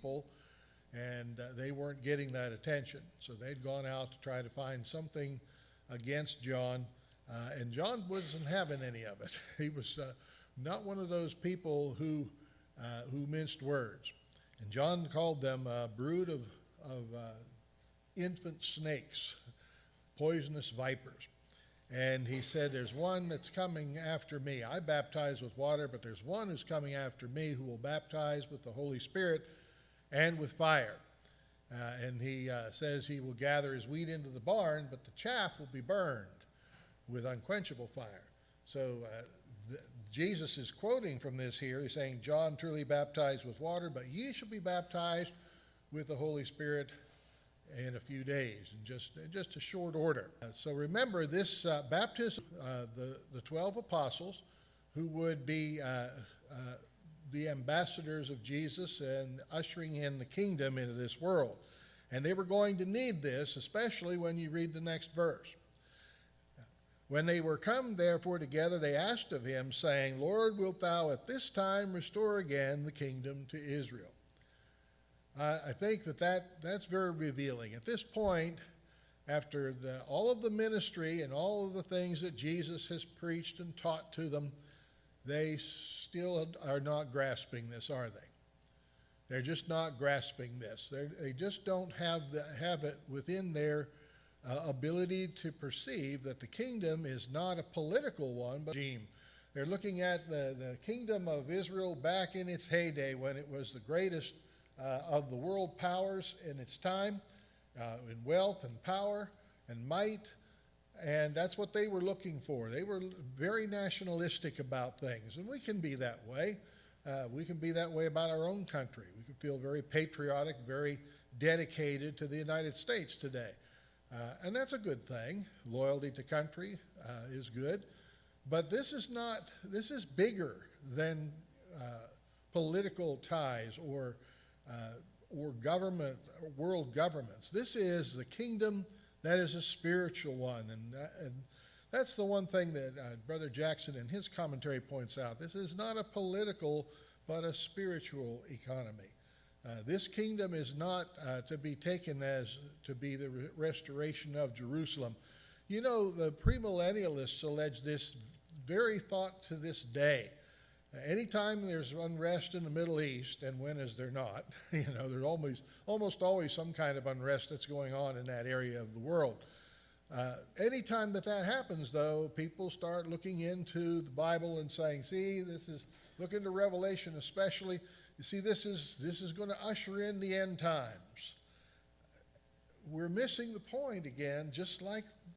people, and they weren't getting that attention. So they'd gone out to try to find something against John, and John wasn't having any of it. He was not one of those people who minced words. And John called them a brood of infant snakes, poisonous vipers. And he said, there's one that's coming after me. I baptize with water, but there's one who's coming after me who will baptize with the Holy Spirit and with fire. And he says he will gather his wheat into the barn, but the chaff will be burned with unquenchable fire. So Jesus is quoting from this here. He's saying, John truly baptized with water, but ye shall be baptized with the Holy Spirit in a few days, in just a short order. So remember this baptism, the 12 apostles who would be the ambassadors of Jesus and ushering in the kingdom into this world. And they were going to need this, especially when you read the next verse. When they were come therefore together, they asked of him, saying, Lord, wilt thou at this time restore again the kingdom to Israel? I think that's very revealing. At this point, after all of the ministry and all of the things that Jesus has preached and taught to them, they still are not grasping this, are they? They're just not grasping this. They just don't have it within their ability to perceive that the kingdom is not a political one, but a regime. They're looking at the kingdom of Israel back in its heyday when it was the greatest of the world powers in its time, in wealth and power and might, and that's what they were looking for. They were very nationalistic about things, and we can be that way. We can be that way about our own country. We can feel very patriotic, very dedicated to the United States today, and that's a good thing. Loyalty to country is good, but this is bigger than political ties or government, or world governments. This is the kingdom that is a spiritual one, and that's the one thing that Brother Jackson in his commentary points out. This is not a political, but a spiritual economy. This kingdom is not to be taken as to be the restoration of Jerusalem. You know, the premillennialists allege this very thought to this day. Anytime there's unrest in the Middle East, and when is there not? There's almost always some kind of unrest that's going on in that area of the world. Anytime that happens, though, people start looking into the Bible and saying, see, look into Revelation especially. You see, this is going to usher in the end times. We're missing the point again, just like